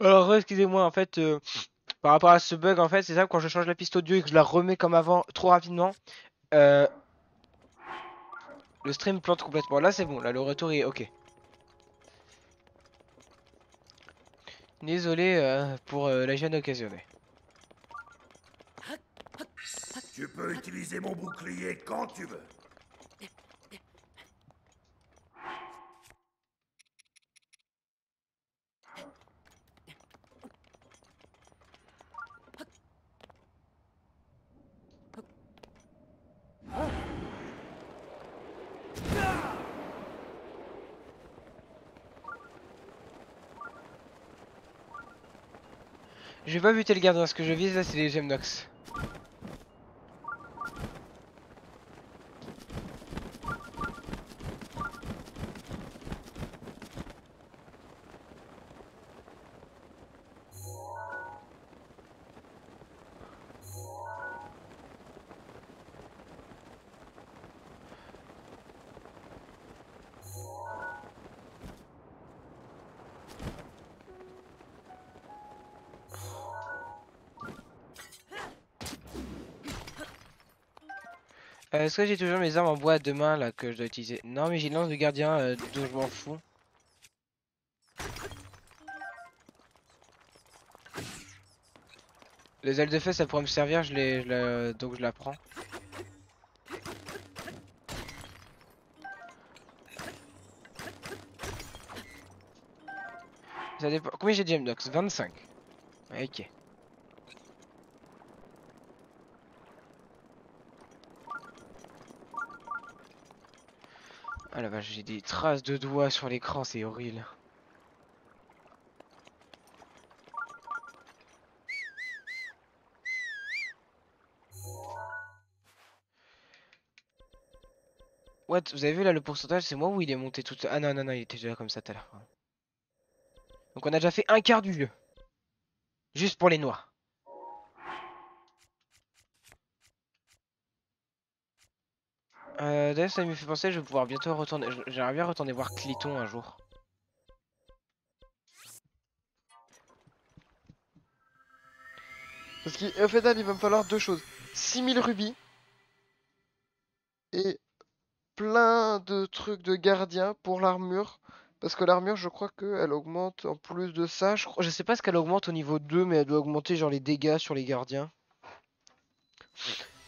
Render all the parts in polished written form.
Alors, excusez-moi, en fait, par rapport à ce bug, en fait, c'est ça, quand je change la piste audio et que je la remets comme avant trop rapidement, euh, le stream plante complètement. Là, c'est bon, là, le retour est ok. Désolé pour la gêne occasionnée. Tu peux utiliser mon bouclier quand tu veux. Je vais pas buter le gardien, ce que je vise là, c'est les Gemnox. Est-ce que j'ai toujours mes armes en bois à deux mains là que je dois utiliser? Non, mais j'ai une lance de gardien dont je m'en fous. Les ailes de feu, ça pourrait me servir, donc je la prends. Ça dépend. Combien j'ai de Gemnox? 25. Ok. Ah la vache, j'ai des traces de doigts sur l'écran, c'est horrible. What? Vous avez vu là le pourcentage? C'est moi ou il est monté tout... Ah non, non, non, il était déjà comme ça tout à l'heure. Donc on a déjà fait un quart du jeu. Juste pour les noix. D'ailleurs, ça me fait penser, je vais pouvoir bientôt retourner. J'aimerais bien retourner voir Cliton un jour. Parce qu'au final, il va me falloir deux choses. 6000 rubis et plein de trucs de gardien pour l'armure. Parce que l'armure, je crois qu'elle augmente en plus de ça. Je sais pas ce qu'elle augmente au niveau 2, mais elle doit augmenter genre les dégâts sur les gardiens.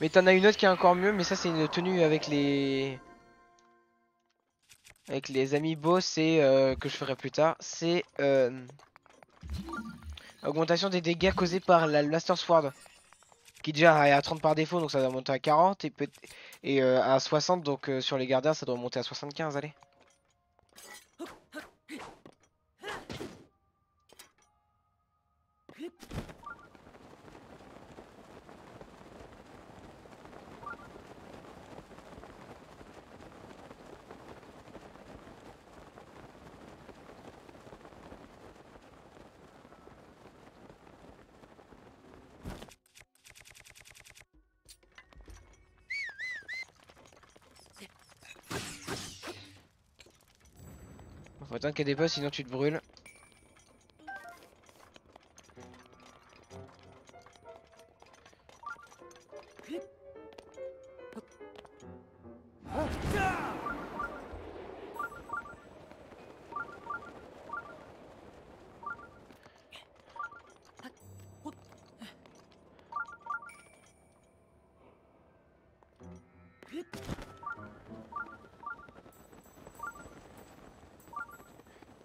Mais t'en as une autre qui est encore mieux, mais ça c'est une tenue avec les... Avec les amiibo, c'est que je ferai plus tard. C'est augmentation des dégâts causés par la Blaster Sword. Qui déjà est à 30 par défaut, donc ça doit monter à 40. Et à 60, donc sur les gardiens, ça doit monter à 75, allez. Faut attendre qu'il y ait des boss, sinon tu te brûles.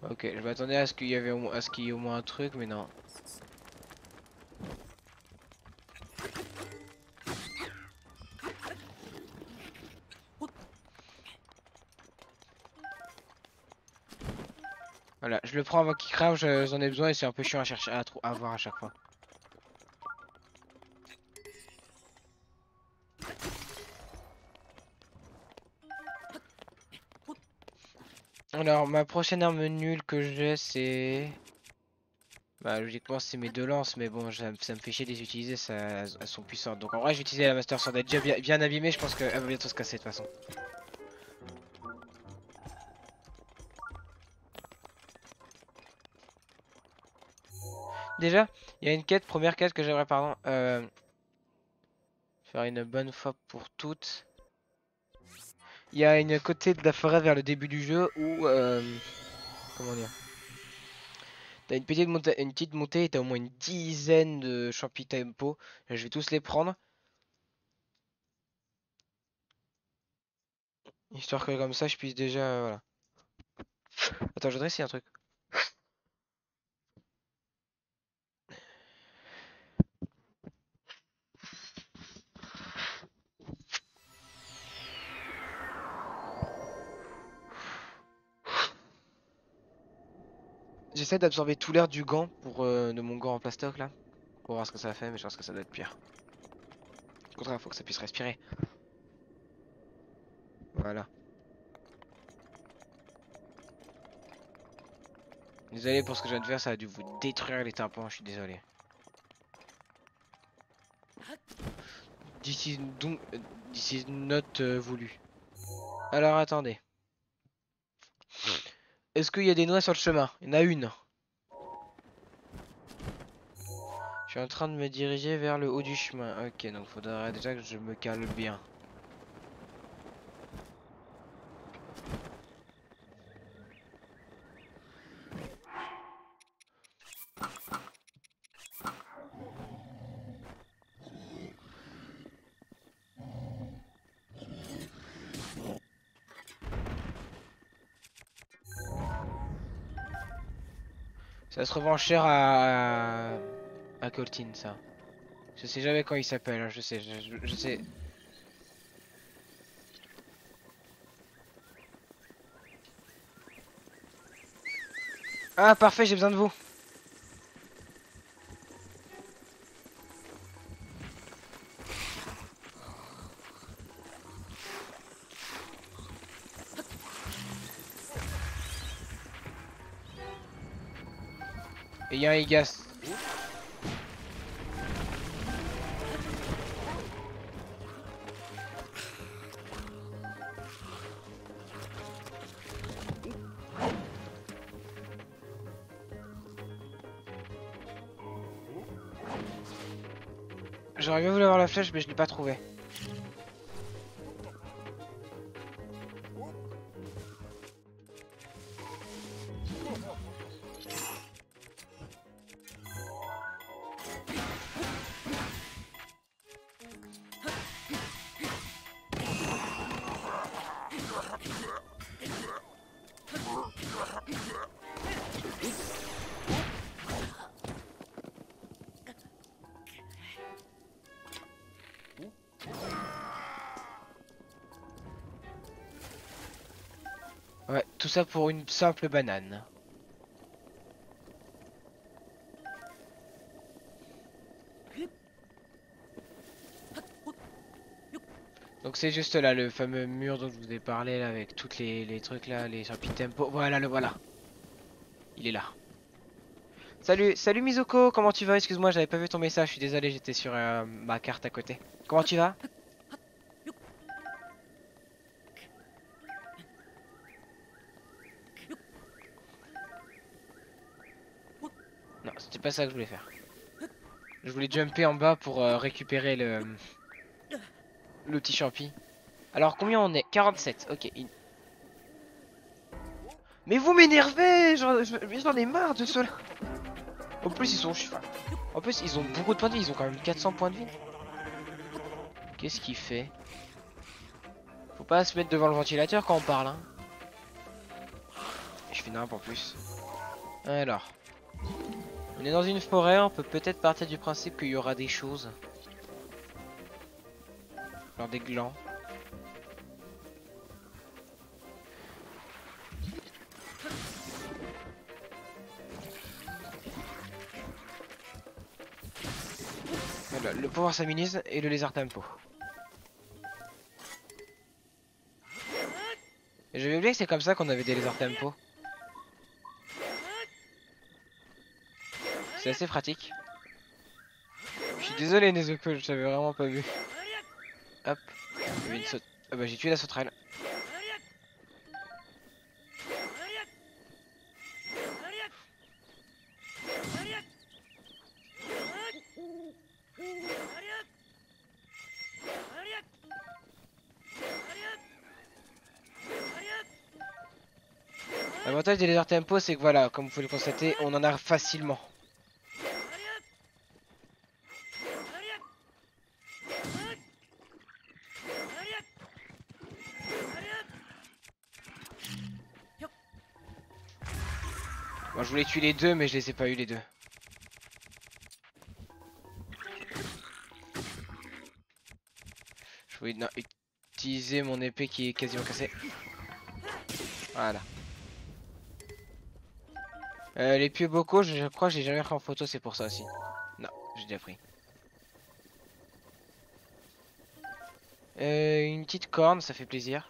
Ok, je m'attendais à ce qu'il y avait à ce qu'il y ait au moins un truc, mais non. Voilà, je le prends avant qu'il crame, j'en ai besoin et c'est un peu chiant à chercher à voir à chaque fois. Alors, ma prochaine arme nulle que j'ai, c'est... Bah, logiquement, c'est mes deux lances, mais bon, ça me fait chier de les utiliser, elles sont puissantes. Donc, en vrai, je vais utiliser la Master Sword. Elle est déjà bien abîmée, je pense qu'elle va bientôt se casser de toute façon. Déjà, il y a une quête, première quête que j'aimerais, pardon, faire une bonne fois pour toutes. Il y a une côté de la forêt vers le début du jeu où, comment dire, t'as une petite montée et t'as au moins une dizaine de champis tempo. Je vais tous les prendre, histoire que comme ça je puisse déjà, voilà. Attends, je voudrais essayer un truc. J'essaie d'absorber tout l'air du gant pour de mon gant en plastoc là, pour voir ce que ça fait, mais je pense que ça doit être pire. Au contraire, faut que ça puisse respirer. Voilà. Désolé pour ce que je viens de faire, ça a dû vous détruire les tympans, je suis désolé. This is, donc, this is not voulu. Alors attendez. Est-ce qu'il y a des noix sur le chemin? Il y en a une. Je suis en train de me diriger vers le haut du chemin. Ok, donc faudrait déjà que je me cale bien. Ça se revend cher à Coltine, ça. Je sais jamais quand il s'appelle, hein, je sais, je sais. Ah parfait, j'ai besoin de vous. Et il y a un Igas. J'aurais bien voulu avoir la flèche, mais je l'ai pas trouvé. Ouais, tout ça pour une simple banane. Donc c'est juste là le fameux mur dont je vous ai parlé là avec toutes les trucs là, les champis tempo. Voilà, le voilà. Il est là. Salut, salut Mizuko, comment tu vas? Excuse-moi, j'avais pas vu ton message, je suis désolé, j'étais sur ma carte à côté. Comment tu vas? Non, c'était pas ça que je voulais faire. Je voulais jumper en bas pour récupérer le petit champi. Alors combien on est? 47, ok. Mais vous m'énervez! J'en ai marre de cela. En plus ils sont... En plus ils ont beaucoup de points de vie, ils ont quand même 400 points de vie. Qu'est-ce qu'il fait? Faut pas se mettre devant le ventilateur quand on parle, hein. Je fais n'importe en plus. Alors. On est dans une forêt, on peut peut-être partir du principe qu'il y aura des choses. Genre des glands. Voilà, le pouvoir s'aminise et le lézard tempo. J'avais oublié que c'est comme ça qu'on avait des lézards tempo. C'est assez pratique. Je suis désolé Nezuko, je t'avais vraiment pas vu. Hop. Il y avait une saute. Ah bah j'ai tué la sauterelle. L'avantage des laser tempo, c'est que voilà, comme vous pouvez le constater, on en a facilement. Bon, je voulais tuer les deux, mais je les ai pas eu les deux. Je voulais utiliser mon épée qui est quasiment cassée. Voilà. Les pieux bocaux, je crois que j'ai jamais pris en photo, c'est pour ça aussi. Non, j'ai déjà pris. Une petite corne, ça fait plaisir.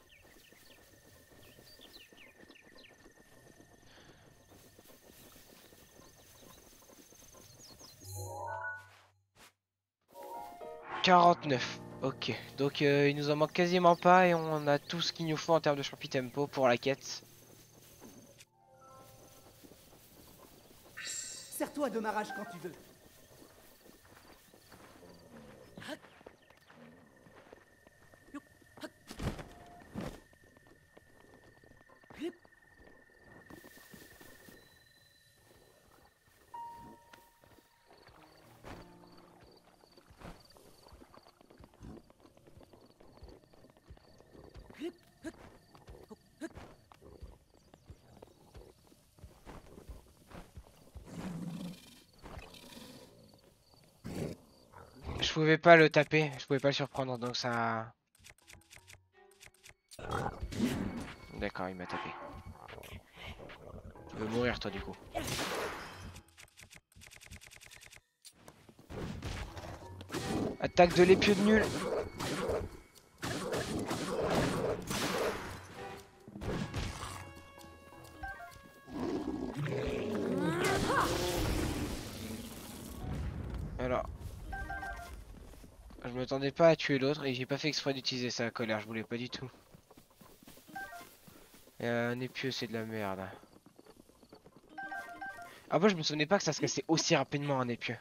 « 49. Ok, donc il nous en manque quasiment pas et on a tout ce qu'il nous faut en termes de champi tempo pour la quête. Serre-toi de ma rage quand tu veux. Je pouvais pas le taper, je pouvais pas le surprendre, donc ça... D'accord, il m'a tapé. Tu veux mourir toi du coup. Attaque de l'épieu de nul. Alors... Je m'attendais pas à tuer l'autre et j'ai pas fait exprès d'utiliser sa colère, je voulais pas du tout. Et un épieu c'est de la merde. Ah moi je me souvenais pas que ça se cassait aussi rapidement un épieu.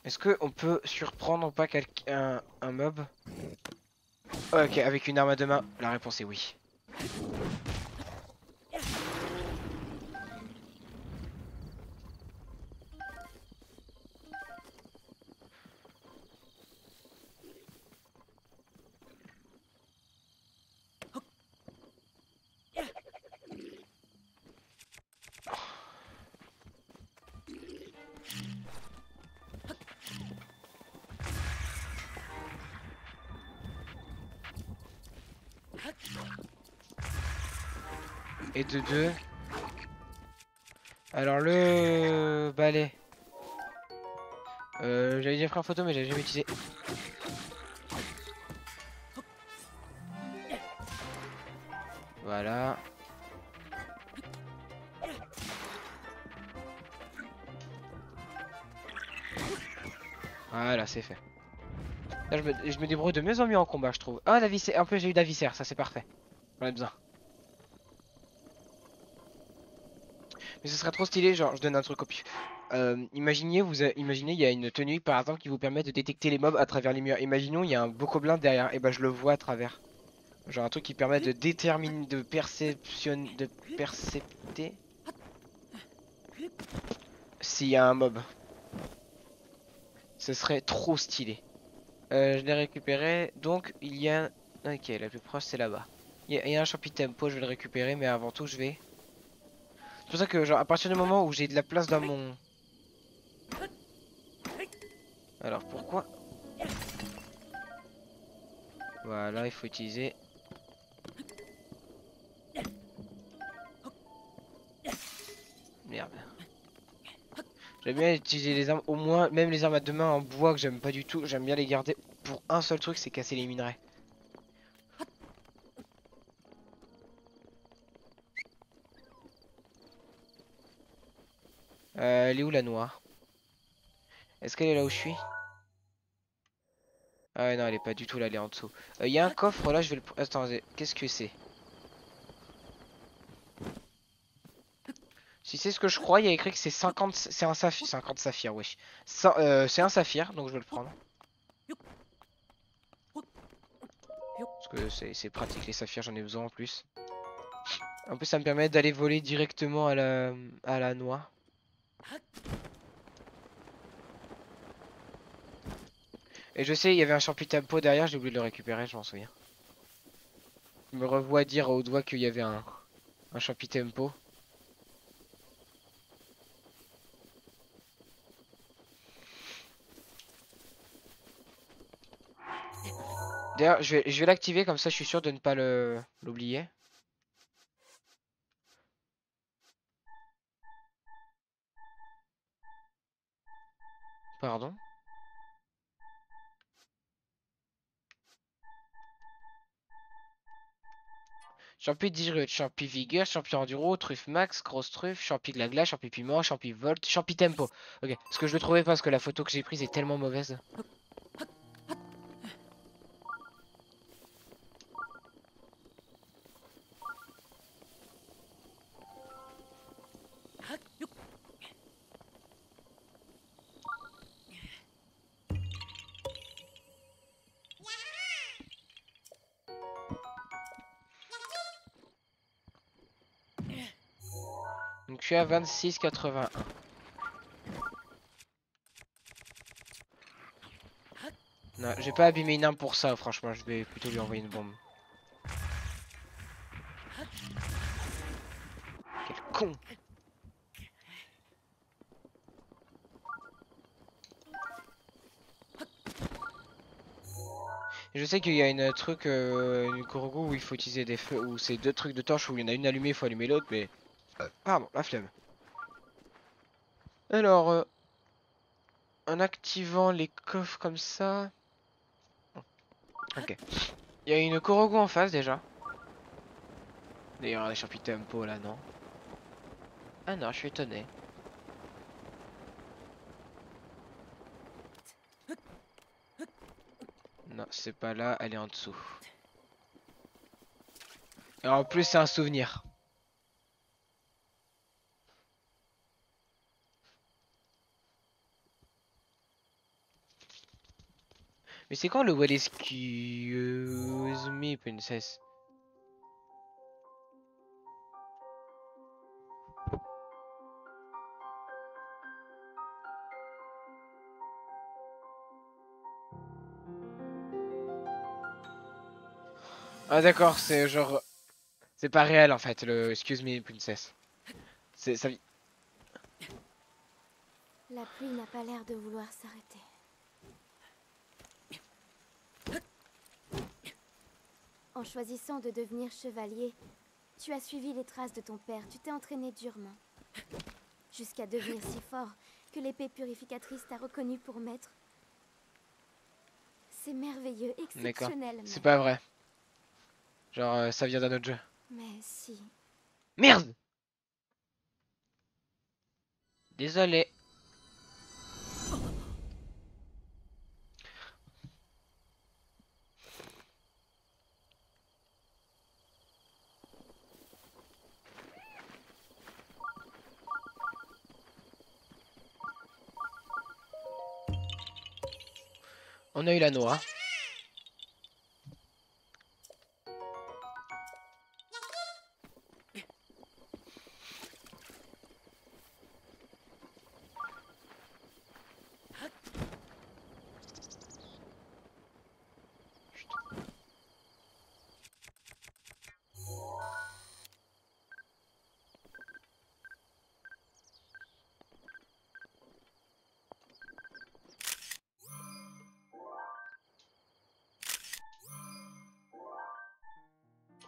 Est-ce que on peut surprendre ou pas quelqu'un, un mob? Ok, avec une arme à deux mains, la réponse est oui. Et de deux. Alors le balai. J'avais déjà pris en photo mais j'avais jamais utilisé. Voilà. Voilà, c'est fait. Là, je me débrouille de mieux en mieux en combat, je trouve. Ah, la viscère. En plus, j'ai eu la viscère, ça c'est parfait. J'en ai besoin. Mais ce serait trop stylé, genre, je donne un truc au pif. Imaginez, imaginez, il y a une tenue par exemple qui vous permet de détecter les mobs à travers les murs. Imaginons, il y a un bokoblin derrière, et ben je le vois à travers. Genre un truc qui permet de déterminer, de percepter s'il y a un mob. Ce serait trop stylé. Je l'ai récupéré, donc il y a... Ok, la plus proche c'est là-bas. Il y a un champi tempo, je vais le récupérer, mais avant tout je vais... C'est pour ça que genre à partir du moment où j'ai de la place dans mon... Alors pourquoi? Voilà, il faut utiliser... Merde. J'aime bien utiliser les armes, au moins, même les armes à deux mains en bois que j'aime pas du tout, j'aime bien les garder pour un seul truc, c'est casser les minerais. Elle est où la noix? Est-ce qu'elle est là où je suis? Ah ouais, non, elle est pas du tout là, elle est en dessous. Il y a un coffre là, je vais le... Attendez, qu'est-ce que c'est? Si c'est ce que je crois, il y a écrit que c'est 50, c'est un saphir, 50 saphirs, wesh. C'est un saphir, donc je vais le prendre. Parce que c'est pratique les saphirs, j'en ai besoin en plus. En plus ça me permet d'aller voler directement à la noix. Et je sais, il y avait un champi-tempo derrière, j'ai oublié de le récupérer, je m'en souviens. Je me revois dire au doigt qu'il y avait un champi-tempo. D'ailleurs, je vais l'activer comme ça, je suis sûr de ne pas l'oublier. Pardon. Champi Dirut, Champi Vigueur, Champi Enduro, Truffe Max, Grosse Truffe, Champi Glagla, Champi Piment, Champi Volt, Champi Tempo. Ok, parce que je le trouvais pas parce que la photo que j'ai prise est tellement mauvaise. Donc je suis à 26,81. Non, j'ai pas abîmé une arme pour ça, franchement, je vais plutôt lui envoyer une bombe. Quel con! Je sais qu'il y a une truc, une Korogu où il faut utiliser des feux, où c'est deux trucs de torche où il y en a une allumée, il faut allumer l'autre, mais... Pardon, la flemme. Alors, en activant les coffres comme ça... Ok. Il y a une Korogu en face déjà. D'ailleurs, les champi tempo là, non? Ah non, je suis étonné. Non, c'est pas là, elle est en dessous. Et en plus, c'est un souvenir. Mais c'est quand le Well Excuse Me, Princess? Ah d'accord, c'est genre... C'est pas réel en fait, le Excuse Me, Princess. C'est ça... La pluie n'a pas l'air de vouloir s'arrêter. En choisissant de devenir chevalier, tu as suivi les traces de ton père, tu t'es entraîné durement. Jusqu'à devenir si fort que l'épée purificatrice t'a reconnu pour maître. C'est merveilleux, D'accord. exceptionnel. C'est pas vrai. Genre, ça vient d'un autre jeu. Mais si. Merde! Désolé. On a eu la noix.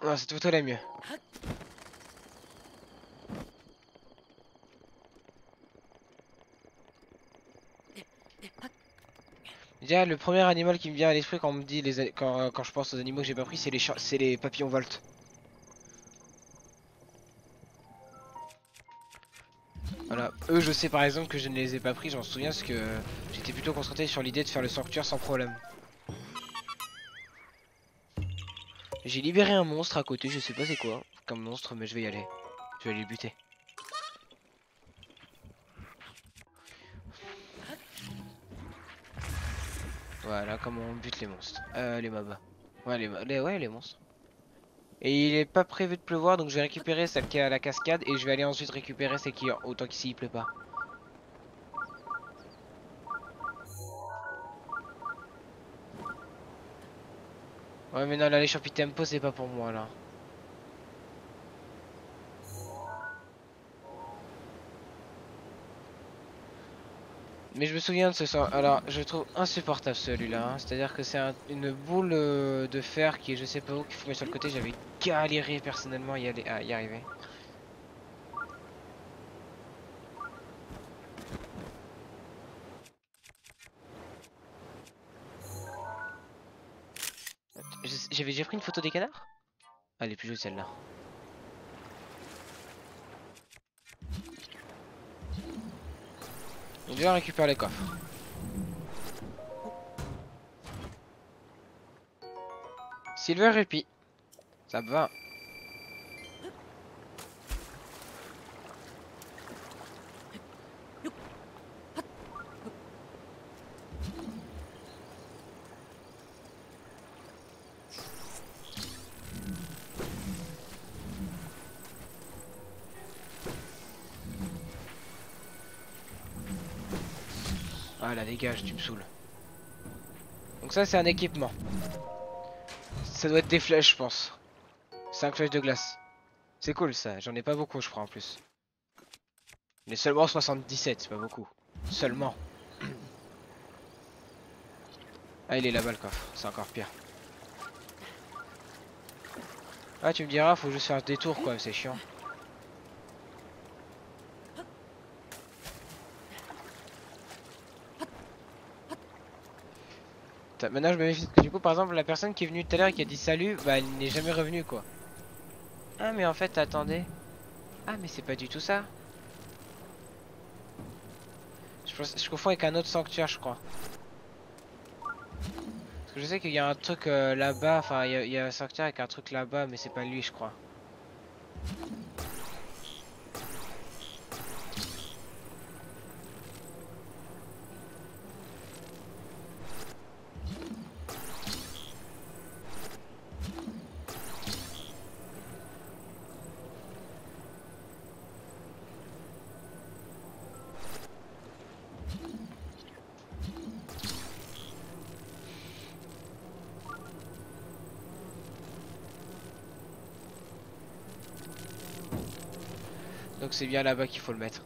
Non, cette photo elle est mieux. Déjà, le premier animal qui me vient à l'esprit quand on me dit quand je pense aux animaux que j'ai pas pris, c'est les papillons voltes. Voilà, eux je sais par exemple que je ne les ai pas pris, j'en souviens parce que j'étais plutôt concentré sur l'idée de faire le sanctuaire sans problème. J'ai libéré un monstre à côté, je sais pas c'est quoi comme monstre, mais je vais y aller. Je vais aller le buter. Voilà comment on bute les monstres. Les mobs. Ouais, ouais, les monstres. Et il est pas prévu de pleuvoir, donc je vais récupérer celle qui est à la cascade et je vais aller ensuite récupérer celle qui est autant qu'ici il pleut pas. Ouais, mais non, là les champi tempo c'est pas pour moi là. Mais je me souviens de ce son. Alors, je le trouve insupportable celui-là, hein. C'est-à-dire que c'est une boule de fer qui est je sais pas où qu'il faut mettre sur le côté. J'avais galéré personnellement à y arriver. J'avais déjà pris une photo des canards? Ah, elle est plus jolie celle-là. Donc déjà on récupère les coffres. Silver Rupee. Ça me va. Ah là dégage, tu me saoules. Donc ça c'est un équipement. Ça doit être des flèches je pense. 5 flèches de glace. C'est cool ça, j'en ai pas beaucoup je crois en plus. Mais seulement 77, c'est pas beaucoup. Seulement. Ah il est là-bas le coffre, c'est encore pire. Ah tu me diras, faut juste faire des tours quoi, c'est chiant. Maintenant je me méfie, parce que du coup par exemple la personne qui est venue tout à l'heure et qui a dit salut, bah elle n'est jamais revenue quoi. Ah mais en fait attendez. Ah mais c'est pas du tout ça. Je confonds avec un autre sanctuaire je crois. Parce que je sais qu'il y a un truc là-bas, enfin il y a un sanctuaire avec un truc là-bas mais c'est pas lui je crois. Donc c'est bien là-bas qu'il faut le mettre.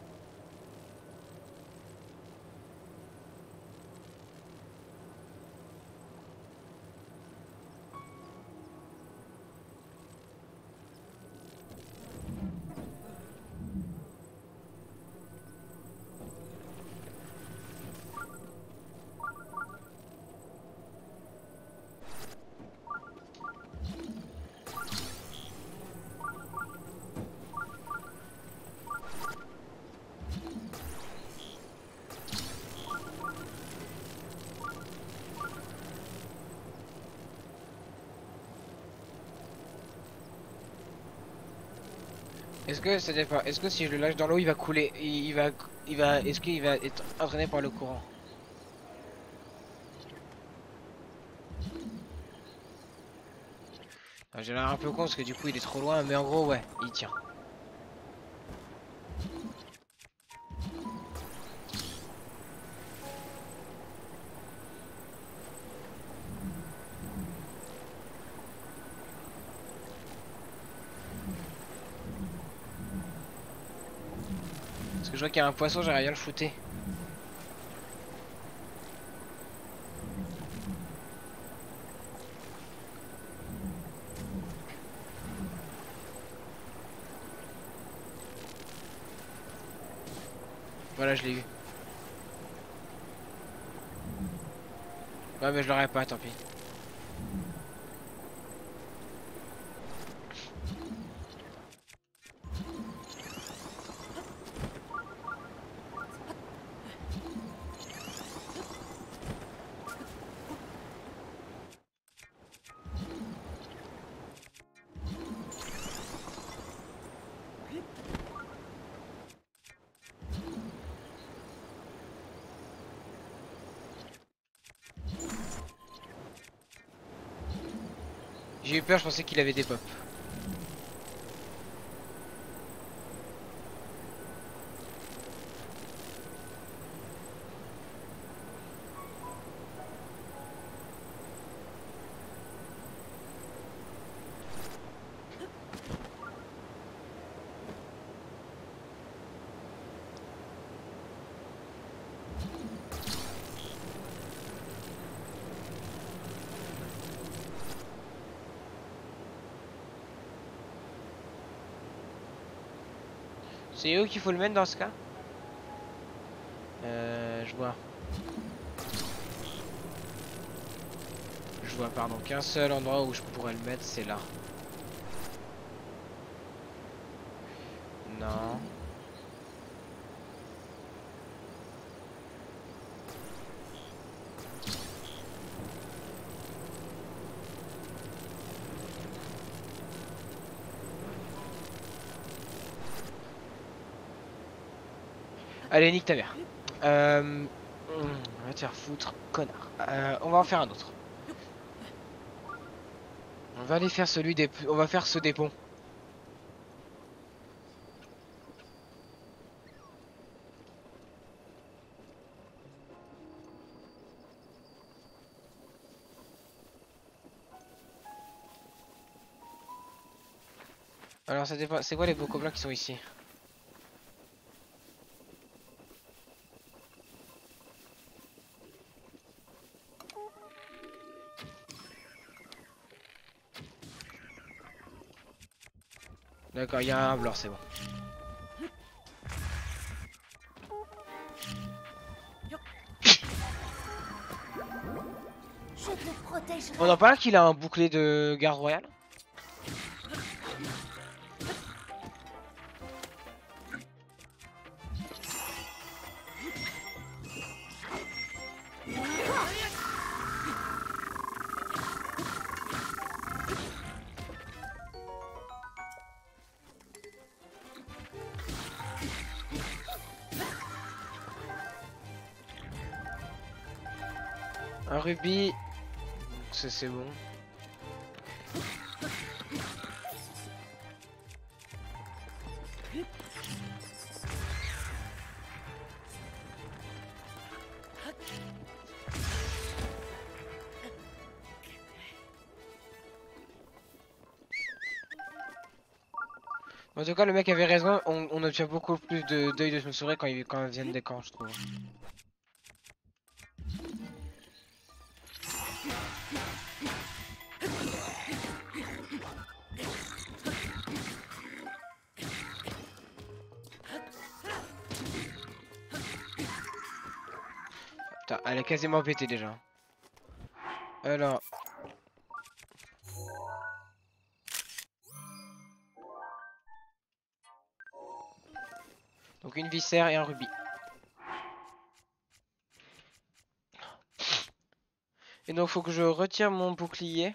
Est-ce que ça dépend. Est-ce que si je le lâche dans l'eau, il va couler, est-ce qu'il va être entraîné par le courant? Ah, j'ai l'air un peu con parce que du coup il est trop loin, mais en gros ouais, il tient. Parce que je vois qu'il y a un poisson, j'aimerais bien le shooter. Voilà, je l'ai eu. Ouais, mais je l'aurais pas, tant pis. J'ai eu peur, je pensais qu'il avait des pop. C'est où qu'il faut le mettre dans ce cas? Je vois. Je vois, pardon, qu'un seul endroit où je pourrais le mettre, c'est là. Non. Allez, nique ta mère. Va te faire foutre, connard. On va en faire un autre. On va aller faire celui des... On va faire ceux des ponts. Alors ça dépend... C'est quoi les bocaux blancs qui sont ici? D'accord, il y a un blanc, c'est bon. Je te protégerai. On en parle qu'il a un bouclier de garde royale? Un rubis. Ça c'est bon. En tout cas, le mec avait raison, on obtient beaucoup plus de deuil de chauve-souris quand ils viennent des camps, je trouve. Putain, elle est quasiment pétée déjà. Alors... Donc une viscère et un rubis. Et donc faut que je retire mon bouclier.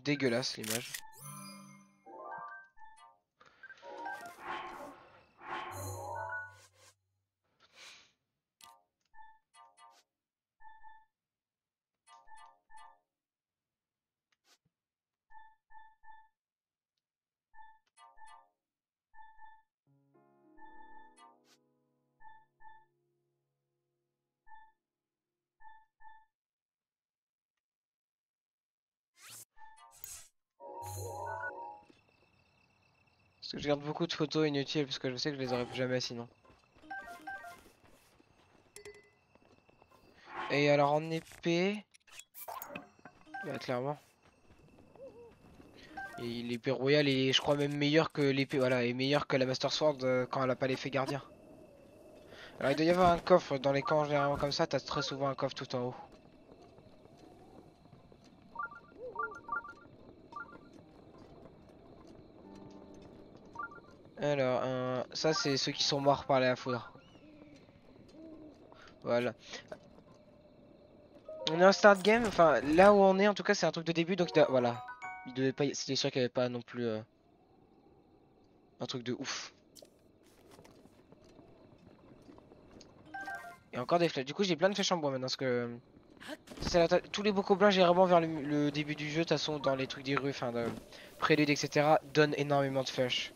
Dégueulasse l'image. Parce que je garde beaucoup de photos inutiles parce que je sais que je les aurai plus jamais sinon. Et alors en épée... Bah clairement. Et l'épée royale est je crois même meilleure que l'épée, voilà, est meilleure que la Master Sword quand elle a pas l'effet gardien. Alors il doit y avoir un coffre dans les camps généralement comme ça, t'as très souvent un coffre tout en haut. Alors, ça c'est ceux qui sont morts par la foudre. Voilà. On est en start game, enfin là où on est en tout cas c'est un truc de début donc voilà. Il devait pas, c'était sûr qu'il n'y avait pas non plus un truc de ouf. Et encore des flèches. Du coup, j'ai plein de flèches en bois maintenant parce que tous les bocaux blancs généralement vers le début du jeu, de toute façon, dans les trucs des rues, enfin, de prélude, etc., donnent énormément de flèches.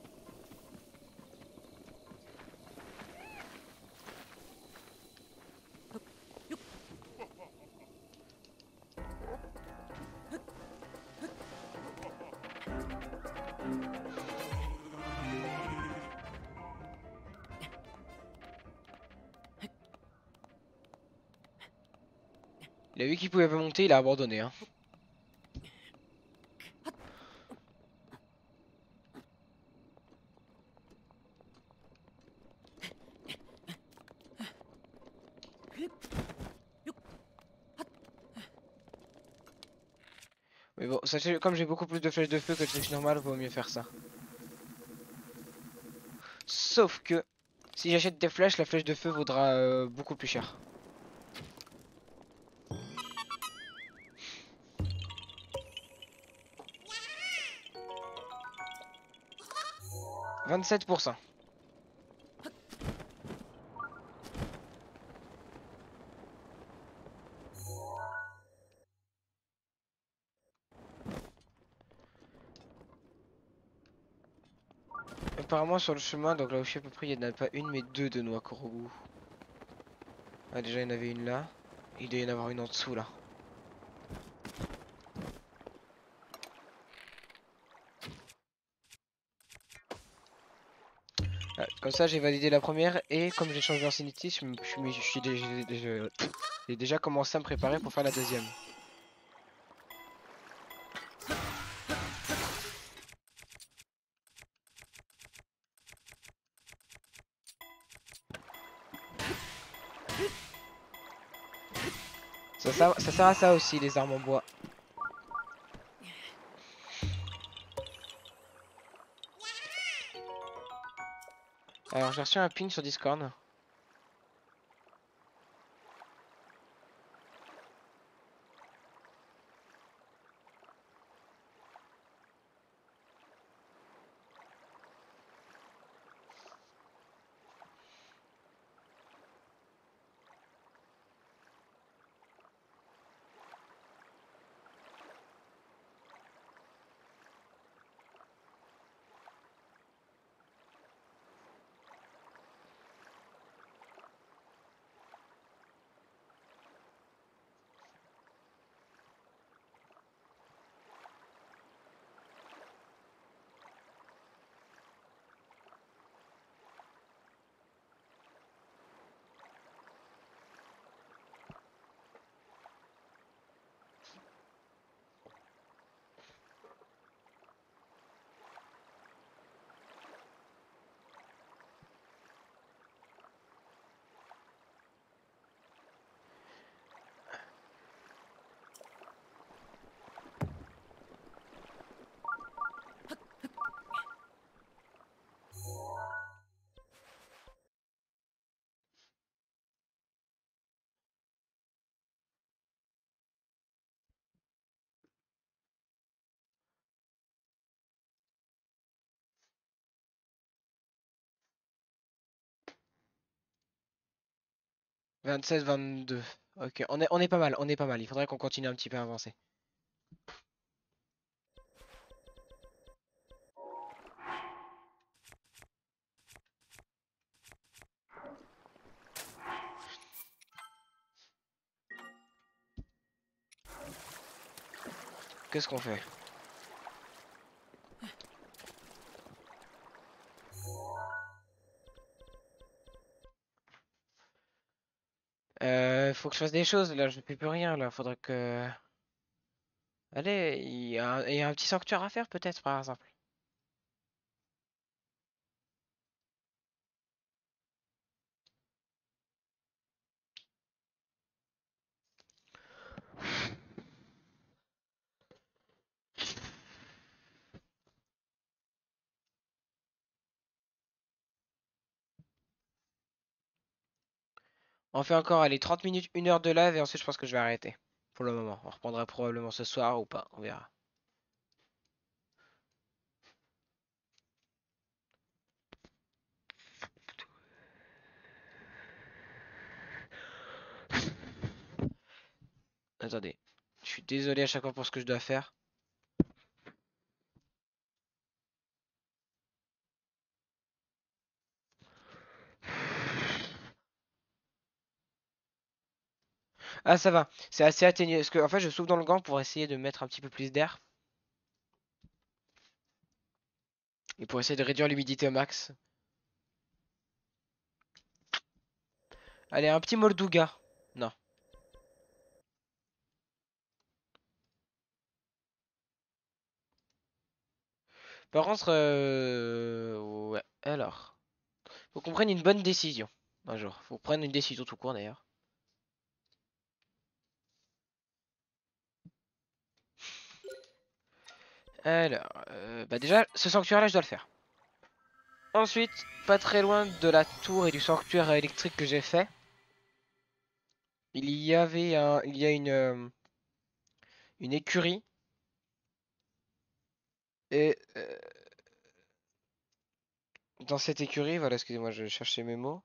Il a vu qu'il pouvait pas monter, il a abandonné, hein. Mais bon, sachez, comme j'ai beaucoup plus de flèches de feu que de flèches normales, vaut mieux faire ça. Sauf que, si j'achète des flèches, la flèche de feu vaudra beaucoup plus cher. 27%. Apparemment sur le chemin, donc là où je suis à peu près, il n'y en a pas une mais deux de noix Korogu. Ah déjà il y en avait une là. Il doit y en avoir une en dessous là. Ah, comme ça j'ai validé la première et comme j'ai changé d'ancienneté, j'ai déjà commencé à me préparer pour faire la deuxième. Ça sert à ça aussi les armes en bois. Alors j'ai reçu un ping sur Discord. 27, 22. Ok, on est pas mal, on est pas mal. Il faudrait qu'on continue un petit peu à avancer. Qu'est-ce qu'on fait? Faut que je fasse des choses là, je fais plus rien là. Faudrait que. Allez, il y a un petit sanctuaire à faire peut-être par exemple. On fait encore, allez, 30 minutes, 1 heure de live et ensuite je pense que je vais arrêter. Pour le moment. On reprendra probablement ce soir ou pas, on verra. Attendez. Je suis désolé à chaque fois pour ce que je dois faire. Ah ça va, c'est assez atténué. Parce que en fait je souffle dans le gant pour essayer de mettre un petit peu plus d'air. Et pour essayer de réduire l'humidité au max. Allez, un petit Molduga. Non. Par contre, ouais. Alors, faut qu'on prenne une bonne décision. Un jour, faut prendre une décision tout court d'ailleurs. Alors, bah déjà, ce sanctuaire-là, je dois le faire. Ensuite, pas très loin de la tour et du sanctuaire électrique que j'ai fait, il y avait il y a une écurie et dans cette écurie, voilà, excusez-moi, je cherchais mes mots.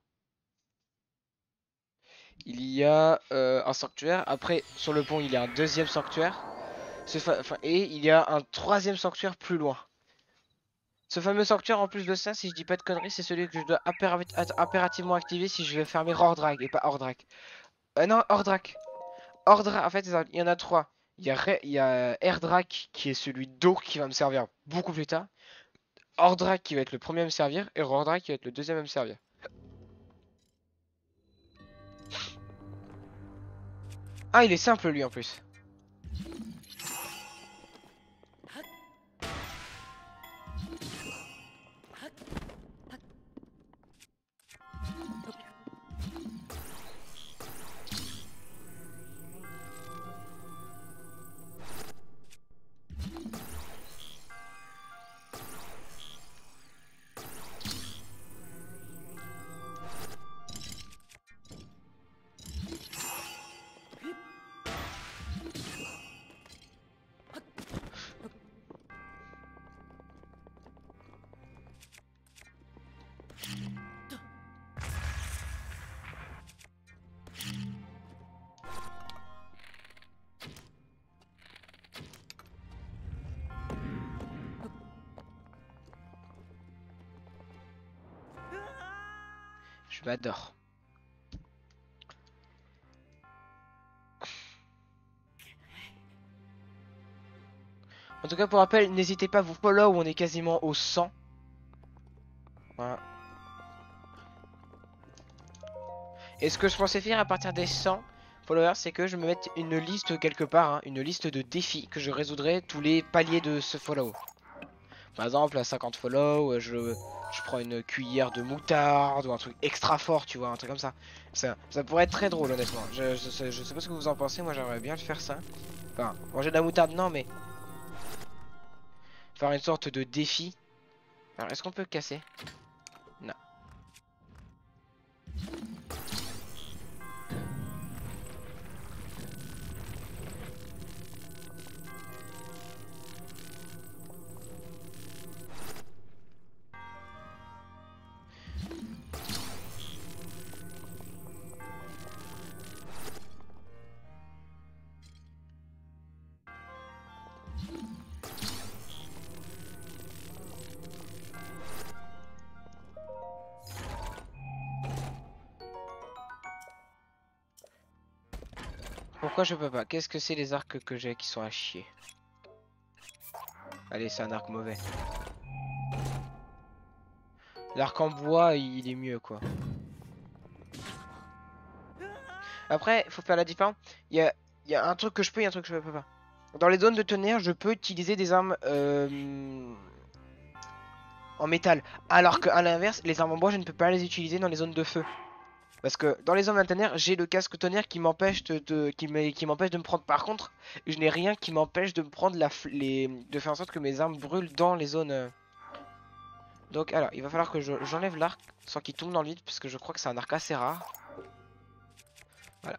Il y a un sanctuaire. Après, sur le pont, il y a un deuxième sanctuaire. Et il y a un troisième sanctuaire plus loin. Ce fameux sanctuaire, en plus de ça, si je dis pas de conneries, c'est celui que je dois impérativement activer si je veux fermer Hordrak et pas Hordrak. Non, Hordrak. Hordrak, en fait, il y en a trois. Il y a Erdrak qui est celui d'eau qui va me servir beaucoup plus tard. Hordrak qui va être le premier à me servir et Hordrak qui va être le deuxième à me servir. Ah, il est simple lui en plus. Je m'adore. En tout cas, pour rappel, n'hésitez pas à vous follow, on est quasiment au 100. Voilà. Et ce que je pensais faire à partir des 100 followers, c'est que je me mette une liste quelque part, hein, une liste de défis que je résoudrai tous les paliers de ce follow. Par exemple, à 50 follow, je prends une cuillère de moutarde ou un truc extra fort, tu vois, un truc comme ça. Ça pourrait être très drôle, honnêtement. Je sais pas ce que vous en pensez, moi j'aimerais bien le faire ça. Enfin, manger de la moutarde, non, mais faire une sorte de défi. Alors, est-ce qu'on peut casser? Non. Pourquoi je peux pas? Qu'est-ce que c'est les arcs que j'ai qui sont à chier? Allez, c'est un arc mauvais. L'arc en bois, il est mieux, quoi. Après, faut faire la différence. Il y a un truc que je peux et un truc que je peux pas. Dans les zones de tonnerre, je peux utiliser des armes en métal. Alors qu'à l'inverse, les armes en bois, je ne peux pas les utiliser dans les zones de feu. Parce que dans les zones de tonnerre, j'ai le casque tonnerre qui m'empêche qui m'empêche de me prendre. Par contre, je n'ai rien qui m'empêche de me prendre de faire en sorte que mes armes brûlent dans les zones. Donc, alors, il va falloir que j'enlève l'arc sans qu'il tombe dans le vide, parce que je crois que c'est un arc assez rare. Voilà.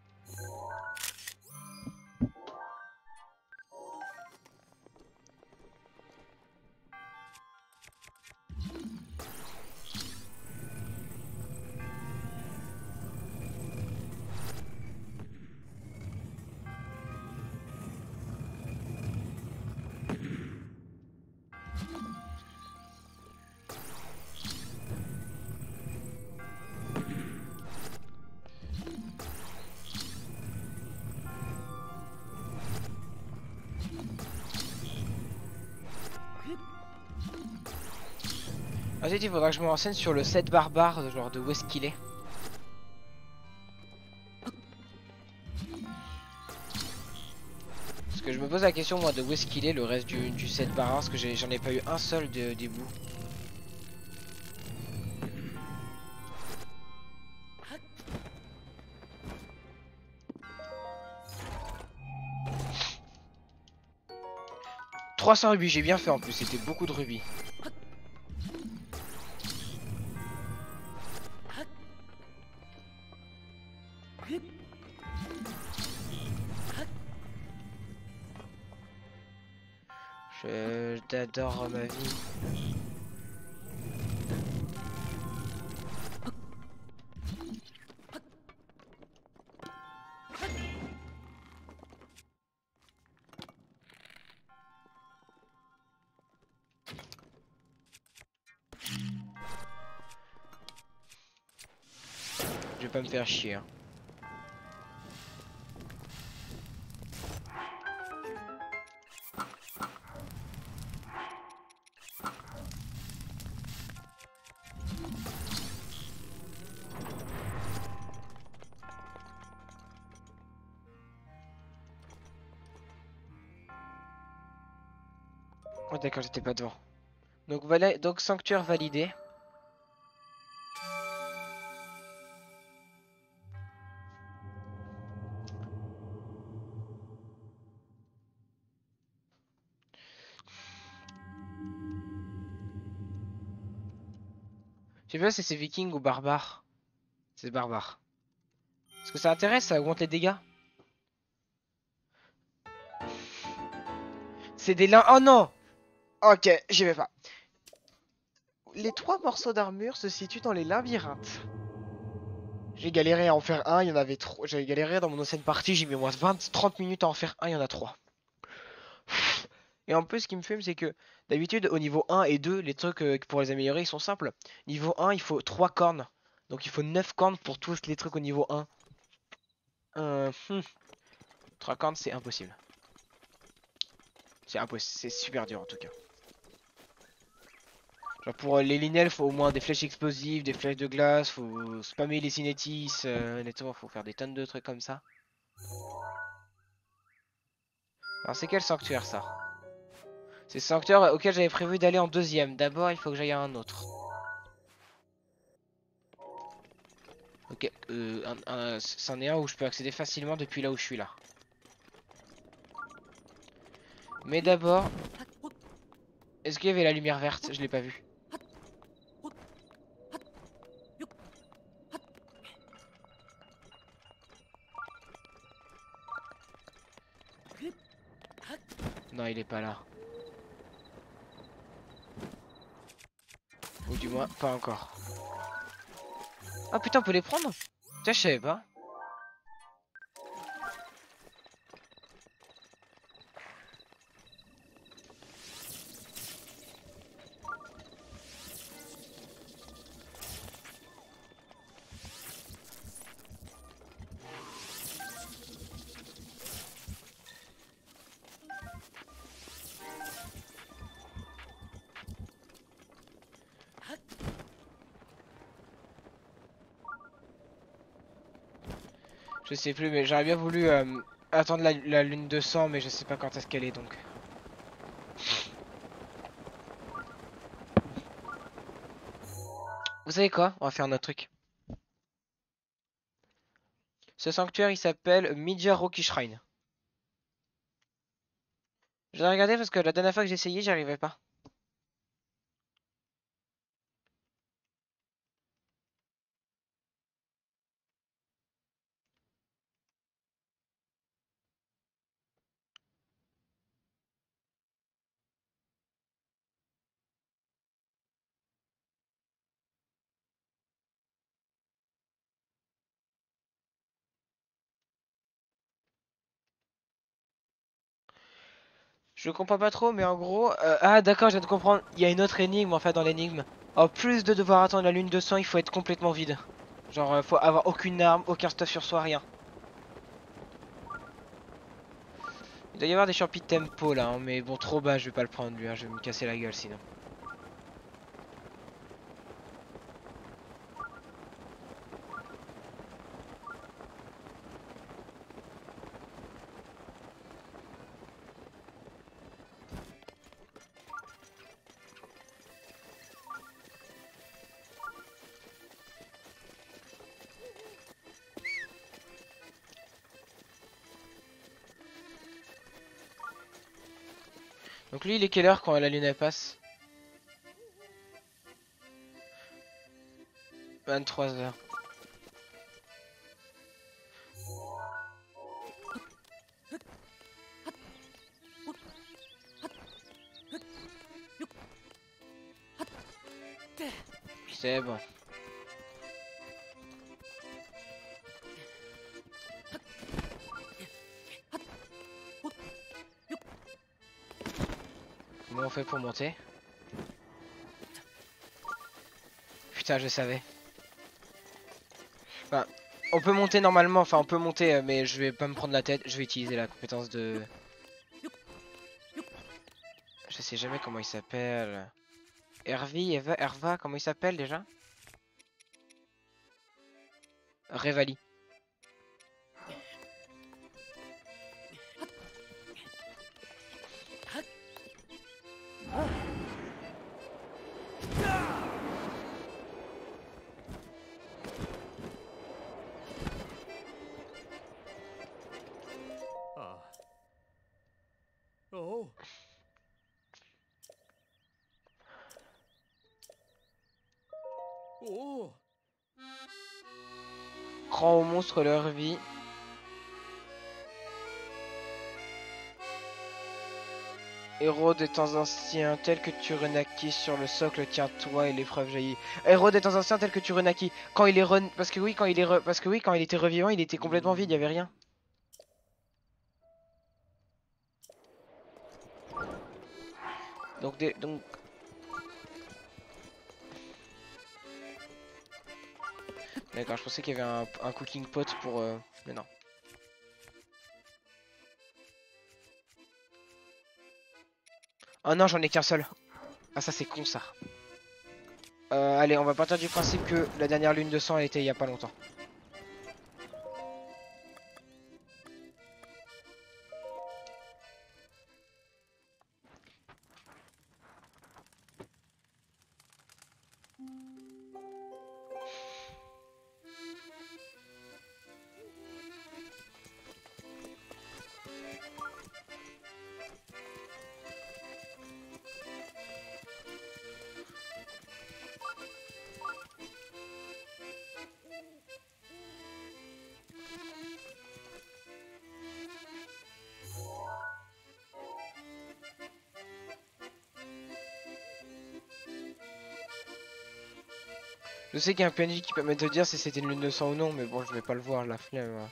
Ensuite, il faudra que je me renseigne sur le set barbare, genre de où est-ce qu'il est. Parce que je me pose la question, moi, de où est-ce qu'il est le reste du set barbare, parce que j'en ai pas eu un seul des bouts. « 300 rubis, j'ai bien fait en plus, c'était beaucoup de rubis. » J'adore ma vie. Je vais pas me faire chier. Hein. Oh d'accord, j'étais pas devant. Donc voilà, donc sanctuaire validé. Je sais pas si c'est viking ou barbare. C'est barbare. Est-ce que ça intéresse, ça augmente les dégâts? C'est des lins. Oh non! Ok, j'y vais pas. Les 3 morceaux d'armure se situent dans les labyrinthes. J'ai galéré à en faire un, il y en avait trop. J'avais galéré dans mon ancienne partie, j'ai mis au moins 20-30 minutes à en faire un, il y en a 3. Et en plus, ce qui me fume, c'est que d'habitude, au niveau 1 et 2, les trucs pour les améliorer, ils sont simples. Niveau 1, il faut 3 cornes. Donc il faut 9 cornes pour tous les trucs au niveau 1. 3 cornes, c'est impossible. C'est impossible, c'est super dur en tout cas. Genre pour les linels, faut au moins des flèches explosives, des flèches de glace, faut spammer les cinétis, honnêtement, faut faire des tonnes de trucs comme ça. Alors c'est quel sanctuaire ça? C'est le sanctuaire auquel j'avais prévu d'aller en deuxième. D'abord, il faut que j'aille à un autre. Ok, c'en est un où je peux accéder facilement depuis là où je suis là. Mais d'abord, est-ce qu'il y avait la lumière verte? Je l'ai pas vue. Non, il est pas là. Ou du moins, pas encore. Ah putain, on peut les prendre? Tiens, je savais pas. Je sais plus, mais j'aurais bien voulu attendre la lune de sang, mais je sais pas quand est-ce qu'elle est donc. Vous savez quoi? On va faire notre truc. Ce sanctuaire il s'appelle Midja Rocky Shrine. Je vais regarder parce que la dernière fois que j'ai essayé, j'y arrivais pas. Je comprends pas trop, mais en gros... ah d'accord, je viens de comprendre. Il y a une autre énigme en fait dans l'énigme. En plus de devoir attendre la lune de sang, il faut être complètement vide. Genre, faut avoir aucune arme, aucun stuff sur soi, rien. Il doit y avoir des champis de tempo là, hein, mais bon, trop bas, je vais pas le prendre lui, hein, je vais me casser la gueule sinon. Donc lui, il est quelle heure quand la lune elle passe? 23h. C'est bon. Comment on fait pour monter? Putain, je savais. Enfin, on peut monter normalement, enfin on peut monter, mais je vais pas me prendre la tête, je vais utiliser la compétence de... Je sais jamais comment il s'appelle. Hervi, Eva, Herva, comment il s'appelle déjà? Revali. Ah. Oh. Oh. Rends aux monstres leur vie. Héros des temps anciens, tels que tu renaquis sur le socle, tiens-toi et l'épreuve jaillit. Héros des temps anciens, tels que tu renaquis. Quand il est parce que oui, quand il était revivant, il était complètement vide, il y avait rien. Donc. D'accord, je pensais qu'il y avait un cooking pot pour. Mais non. Oh non, j'en ai qu'un seul. Ah ça c'est con ça. Allez, on va partir du principe que la dernière lune de sang elle était il y a pas longtemps. Je sais qu'il y a un PNJ qui permet de dire si c'était une lune de sang ou non, mais bon, je vais pas le voir, la flemme.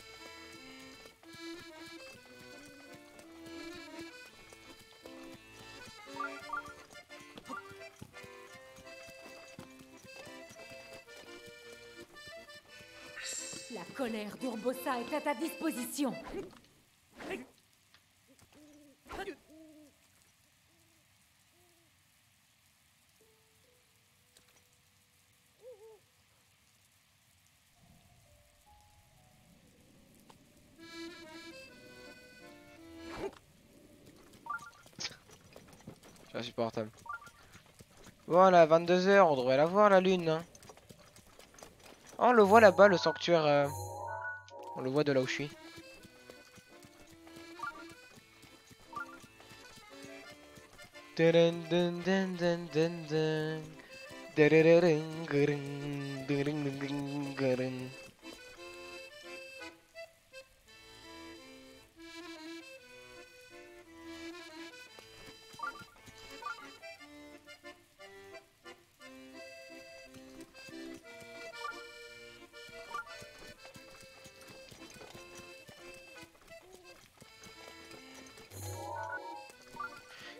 La colère d'Urbosa est à ta disposition. C'est insupportable. Voilà, 22h, on devrait la voir la lune. Hein. Oh, on le voit là-bas, le sanctuaire. On le voit de là où je suis. Dun dun dun dun dun dun. Darararun, gurun, gurun, gurun, gurun.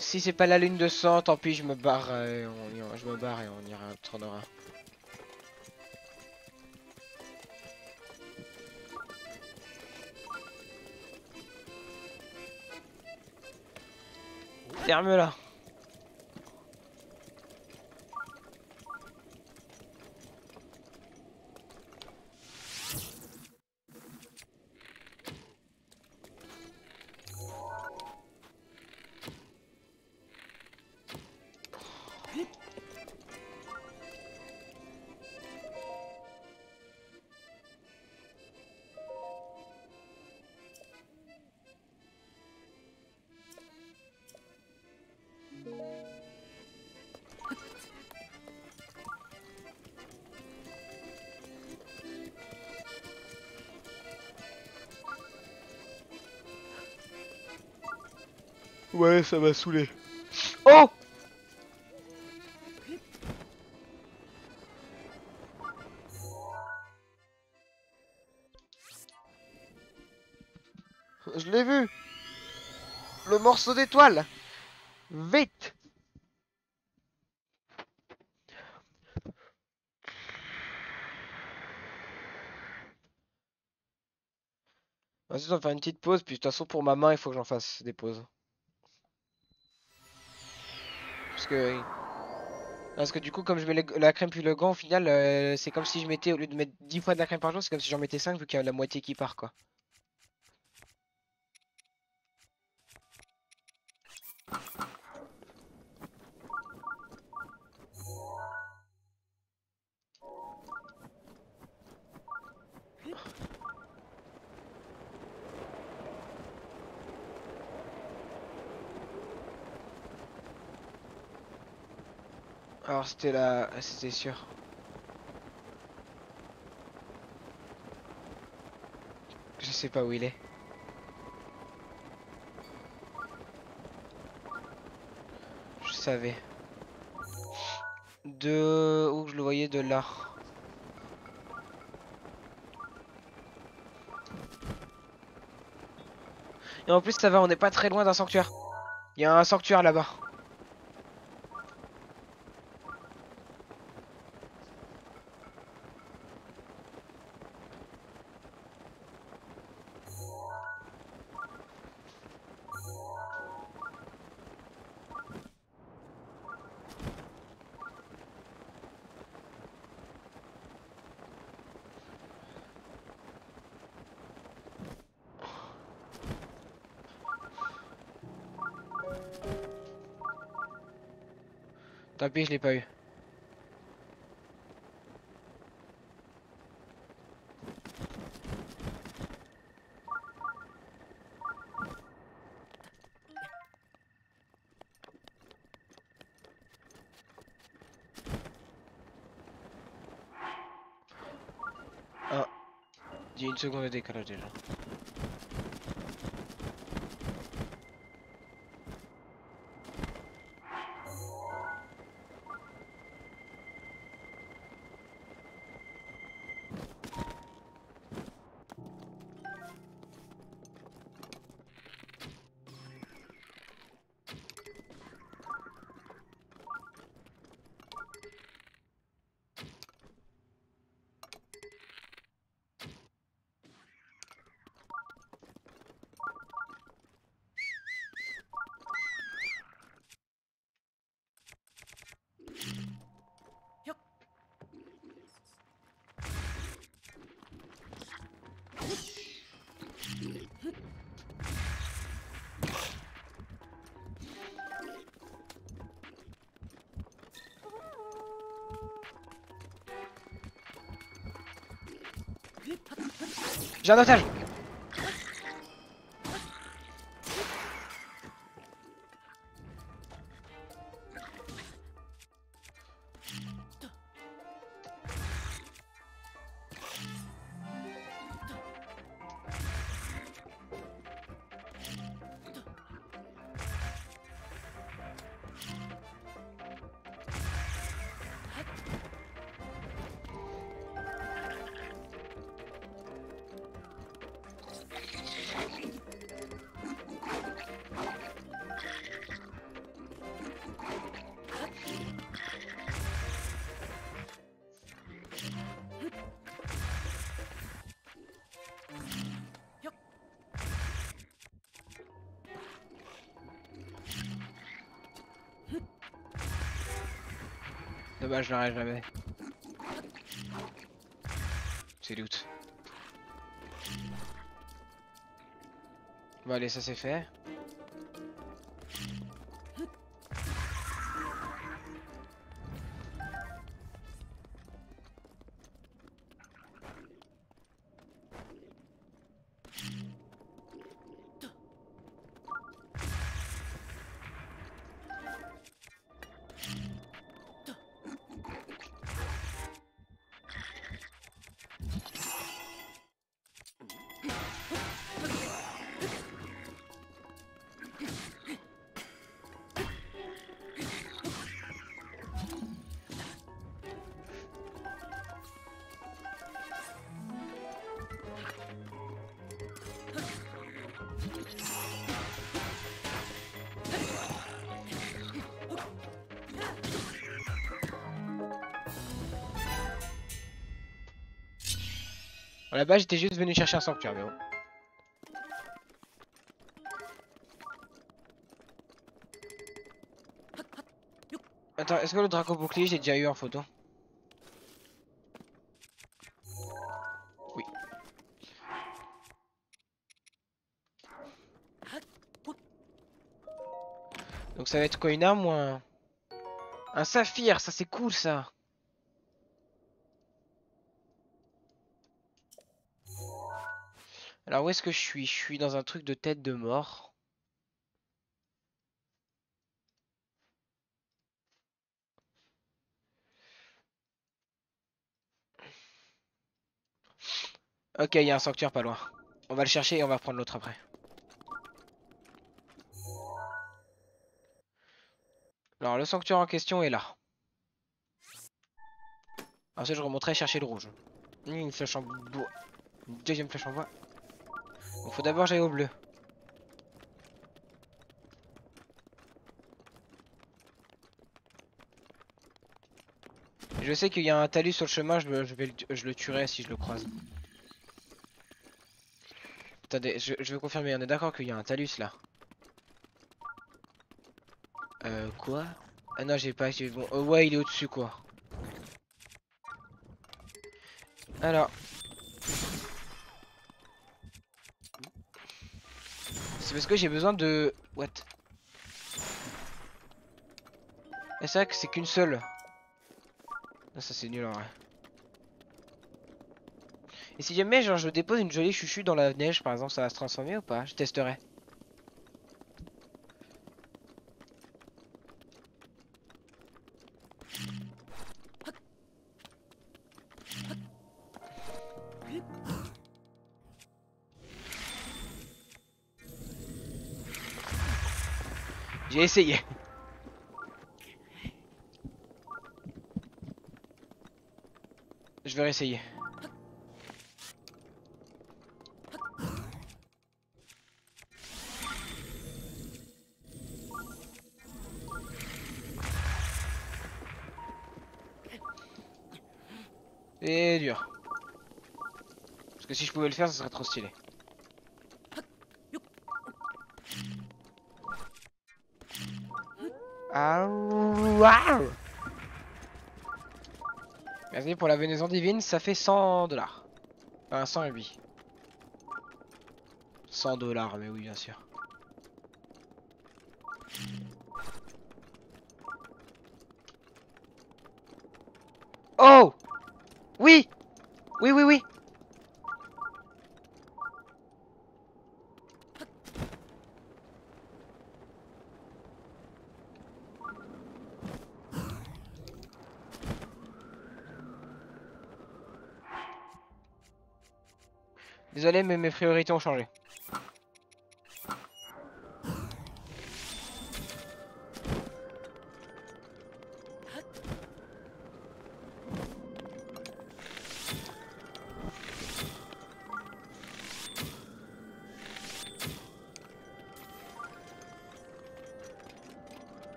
Si c'est pas la lune de sang, tant pis, je me barre. Je me barre et on ira tournera. Ferme-la. Ouais, ça m'a saoulé. Oh! Je l'ai vu! Le morceau d'étoile! Vite! Vas-y, on va faire une petite pause, puis de toute façon pour ma main il faut que j'en fasse des pauses. Parce que du coup comme je mets la crème puis le gant au final c'est comme si je mettais au lieu de mettre 10 fois de la crème par jour c'est comme si j'en mettais 5 vu qu'il y a la moitié qui part quoi. Alors c'était là, c'était sûr. Je sais pas où il est. Je savais. De où je le voyais de là. Et en plus ça va, on n'est pas très loin d'un sanctuaire. Il y a un sanctuaire là-bas. Tant pis, je l'ai pas eu. Ah, j'ai une seconde de décalage déjà. J'ai un otage. Dommage, je l'aurai jamais. C'est loot. Bon allez, ça c'est fait. Bon, là-bas, j'étais juste venu chercher un sanctuaire, mais bon. Attends, est-ce que le draco bouclier, j'ai déjà eu en photo? Oui. Donc ça va être quoi, une arme ou un saphir? Ça c'est cool ça. Alors où est-ce que je suis? Je suis dans un truc de tête de mort. Ok, il y a un sanctuaire pas loin. On va le chercher et on va prendre l'autre après. Alors le sanctuaire en question est là. Ensuite je remonterai chercher le rouge. Une flèche en bois. Une deuxième flèche en bois. Donc faut d'abord j'aille au bleu. Je sais qu'il y a un talus sur le chemin, je le tuerai si je le croise. Attendez, je veux confirmer, on est d'accord qu'il y a un talus là. Quoi? Ah non, j'ai pas... Bon, ouais, il est au-dessus quoi. Alors... C'est parce que j'ai besoin de... What? Et c'est vrai que c'est qu'une seule. Ah, ça c'est nul en vrai. Et si jamais genre je dépose une jolie chuchu dans la neige par exemple, ça va se transformer ou pas? Je testerai. J'ai essayé. Je vais réessayer. C'est dur. Parce que si je pouvais le faire, ça serait trop stylé. Merci pour la venaison divine, ça fait 100 $. Enfin 108. 100 $, mais oui bien sûr. Oh! Oui! Oui, oui, oui! Désolé, mais mes priorités ont changé.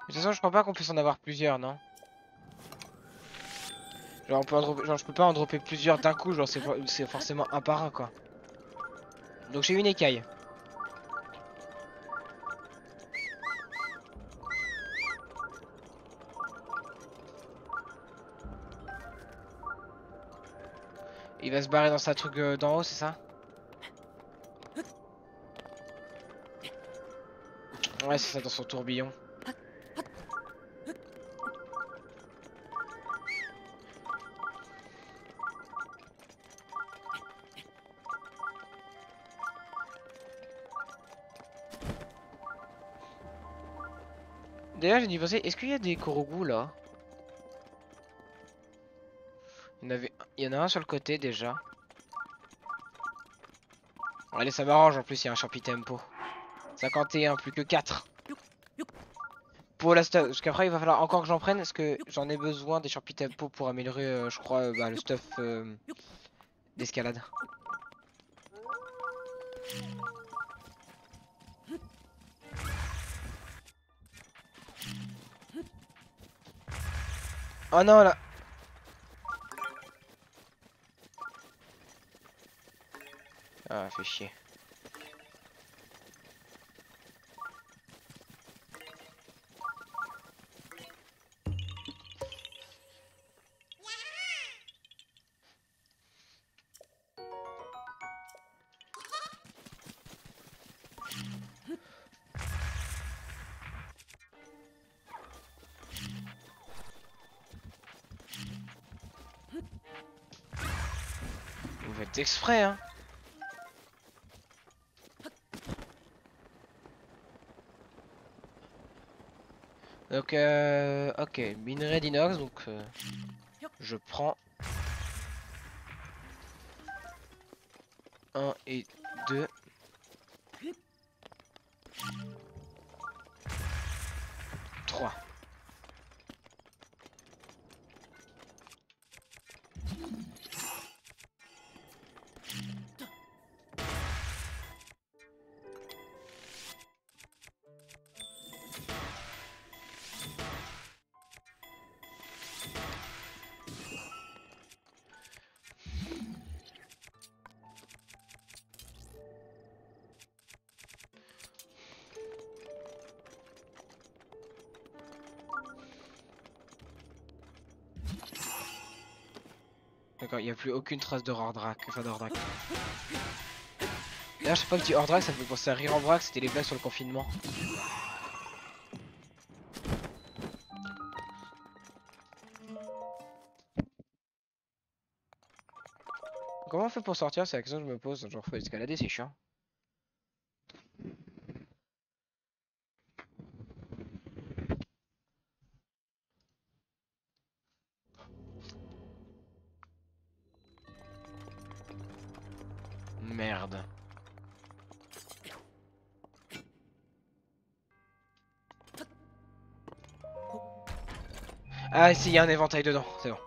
De toute façon, je crois pas qu'on puisse en avoir plusieurs, non? Genre, on peut en dropper- genre je peux pas en dropper plusieurs d'un coup, genre c'est forcément un par un quoi. Donc j'ai une écaille. Il va se barrer dans sa truc d'en haut, c'est ça? Ouais, c'est ça, dans son tourbillon. D'ailleurs, j'ai dû penser, est-ce qu'il y a des Korogu là? Il y en a un sur le côté déjà. Bon, allez, ça m'arrange en plus, il y a un champi tempo. 51, plus que 4. Pour la stuff, parce qu'après il va falloir encore que j'en prenne, parce que j'en ai besoin des champi tempo pour améliorer, je crois, bah, le stuff d'escalade. Oh non là. Ah, fait chier. Vous faites exprès, hein. Donc, ok, minerai d'inox, donc je prends 1 et 2. 3. D'accord, il n'y a plus aucune trace de Rordrak. Enfin, de Rordrak. D'ailleurs, chaque fois que je dis Rordrak, ça me fait penser à Rirambrak, c'était les blagues sur le confinement. Comment on fait pour sortir? C'est la question que je me pose. Genre, faut escalader, c'est chiant. Merde. Ah, si, il y a un éventail dedans, c'est bon.